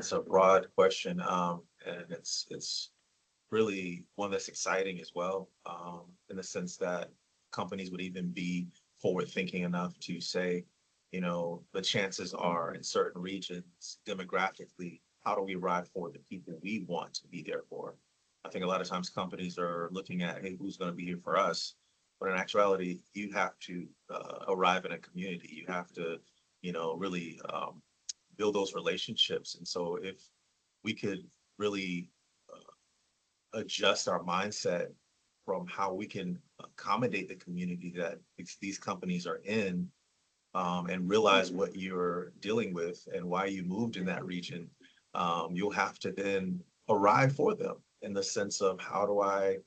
it's a broad question, and it's really one that's exciting as well, in the sense that companies would even be forward thinking enough to say, the chances are in certain regions demographically, how do we ride for the people we want to be there for? I think a lot of times companies are looking at, hey, who's going to be here for us? But in actuality, you have to arrive in a community. You have to, really build those relationships. And so if we could really adjust our mindset from how we can accommodate the community that these companies are in, and realize what you're dealing with and why you moved in that region, you'll have to then arrive for them in the sense of how do I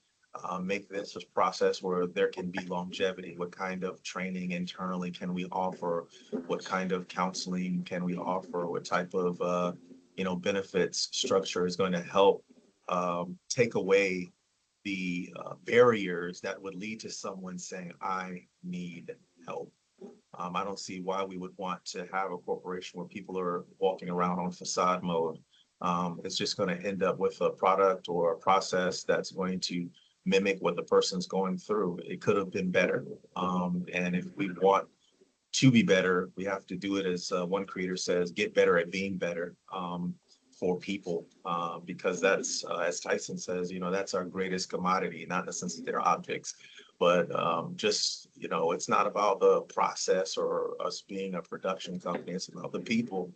make this a process where there can be longevity? What kind of training internally can we offer? What kind of counseling can we offer? What type of benefits structure is going to help take away the barriers that would lead to someone saying, I need help. I don't see why we would want to have a corporation where people are walking around on facade mode. It's just going to end up with a product or a process that's going to mimic what the person's going through. It could have been better. And if we want to be better, we have to do it as one creator says, get better at being better for people. Because that's, as Tyson says, that's our greatest commodity, not in the sense that they're objects, but just, it's not about the process or us being a production company. It's about the people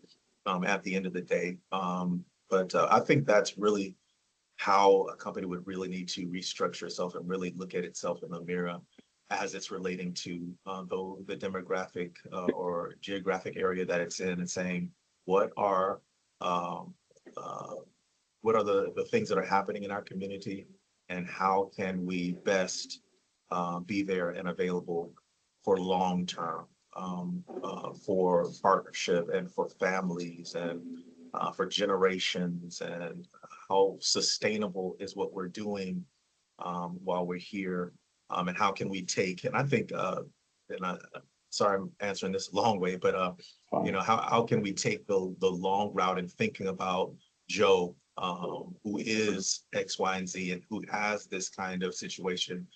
at the end of the day. But I think that's really how a company would really need to restructure itself and really look at itself in the mirror as it's relating to the demographic or geographic area that it's in, and saying, what are the things that are happening in our community, and how can we best be there and available for long term, for partnership and for families and for generations, and how sustainable is what we're doing while we're here, and how can we take, and I think, sorry, I'm answering this a long way, but how can we take the long route in thinking about Joe, who is X, Y, and Z, and who has this kind of situation?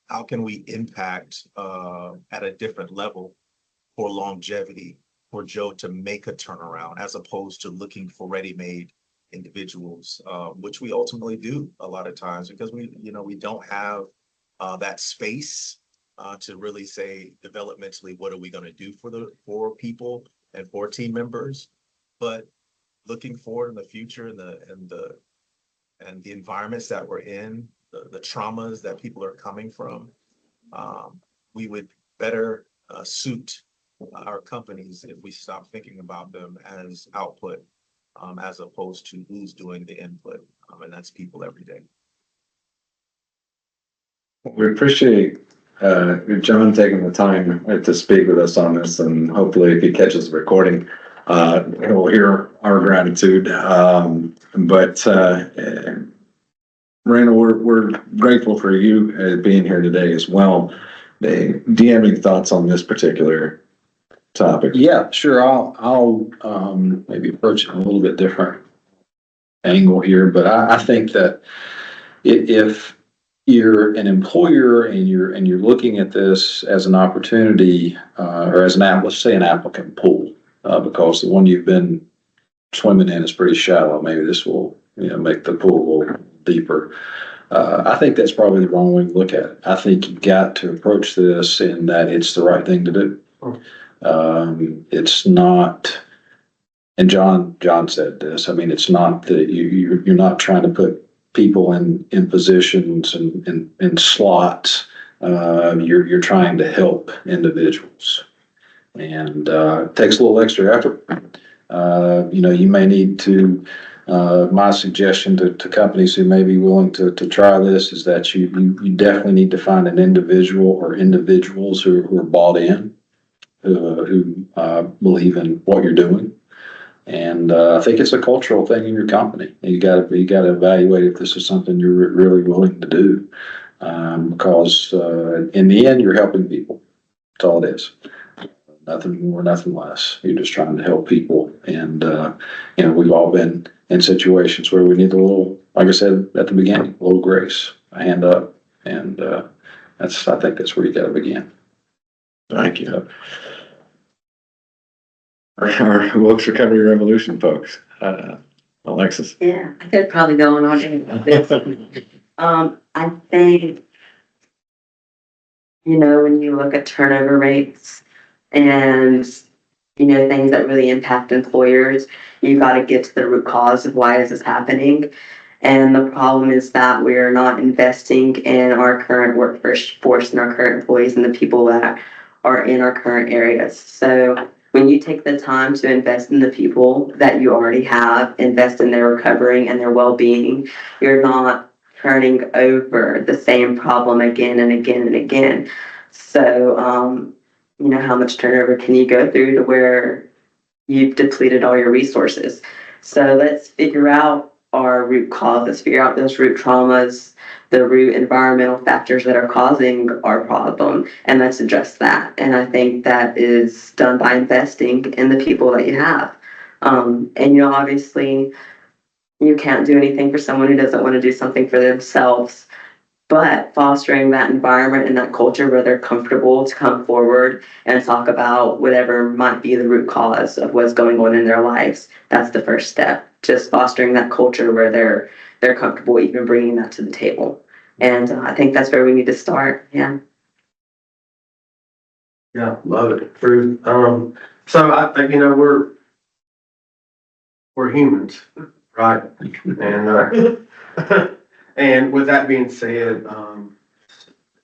How can we impact at a different level for longevity for Joe to make a turnaround, as opposed to looking for ready-made individuals, which we ultimately do a lot of times, because we don't have that space to really say developmentally, what are we going to do for people and for team members? But looking forward in the future, and the environments that we're in, the traumas that people are coming from, we would better suit our companies if we stop thinking about them as output, as opposed to who's doing the input, and that's people every day. We appreciate John taking the time to speak with us on this, and hopefully if he catches the recording, he'll hear our gratitude. But Randall, we're grateful for you being here today as well. Do you have any thoughts on this particular topic? Yeah, sure. I'll maybe approach it in a little bit different angle here, but I think that if you're an employer and you're looking at this as an opportunity, or as let's say an applicant pool, because the one you've been swimming in is pretty shallow, maybe this will make the pool a little deeper. I think that's probably the wrong way to look at it. I think you've got to approach this in that it's the right thing to do. It's not, and John said this, I mean, it's not that you're not trying to put people in positions and in slots. You're trying to help individuals, and it takes a little extra effort. You may need to, my suggestion to companies who may be willing to try this is that you definitely need to find an individual or individuals who are bought in, who believe in what you're doing. And I think it's a cultural thing in your company. You got to evaluate if this is something you're really willing to do, because in the end, you're helping people. That's all it is. nothing more, nothing less. You're just trying to help people. And, you know, we've all been in situations where we need a little, like I said at the beginning, a little grace, a hand up. And I think that's where you got to begin. Thank you. Our Wilkes Recovery Revolution folks. Alexis. Yeah, I could probably go on all day about this. I think, you know, when you look at turnover rates and, you know, things that really impact employers, you got to get to the root cause of why is this happening. And the problem is that we're not investing in our current workforce and our current employees and the people that are in our current areas. So when you take the time to invest in the people that you already have, invest in their recovering and their well-being, you're not turning over the same problem again and again and again. So, you know, how much turnover can you go through to where you've depleted all your resources? So let's figure out our root causes, figure out those root traumas, the root environmental factors that are causing our problem, and let's address that. And I think that is done by investing in the people that you have. And, you know, obviously, you can't do anything for someone who doesn't want to do something for themselves, but fostering that environment and that culture where they're comfortable to come forward and talk about whatever might be the root cause of what's going on in their lives. That's the first step. Just fostering that culture where they're comfortable even bringing that to the table. And I think that's where we need to start. Yeah. Yeah, love it. True. So I think, you know, we're humans, right? And and with that being said,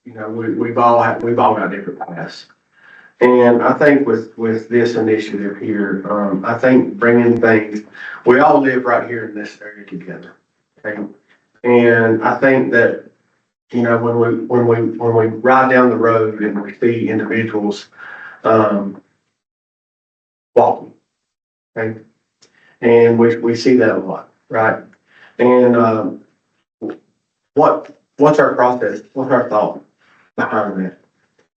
you know, we've all got different paths. And I think with this initiative here, I think bringing things, we all live right here in this area together. Okay. And I think that, you know, when we ride down the road and we see individuals walking, okay, and we see that a lot, right? And what's our process? What's our thought behind that?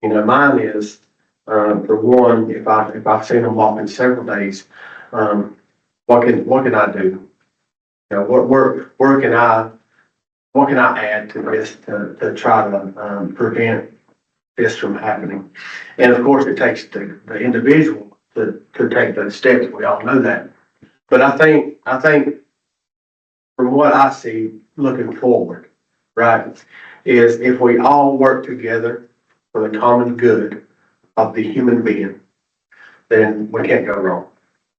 You know, mine is for one, if I've seen them walking several days, what can I do? You know, what can I add to this to try to prevent this from happening? And of course, it takes the individual to take those steps. We all know that. But I think from what I see looking forward, right, is if we all work together for the common good of the human being, then we can't go wrong,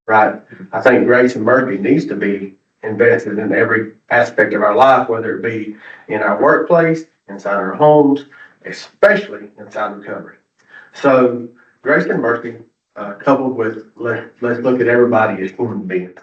right? I think grace and mercy needs to be invested in every aspect of our life, whether it be in our workplace, inside our homes, especially inside recovery. So grace and mercy coupled with let's look at everybody as human beings.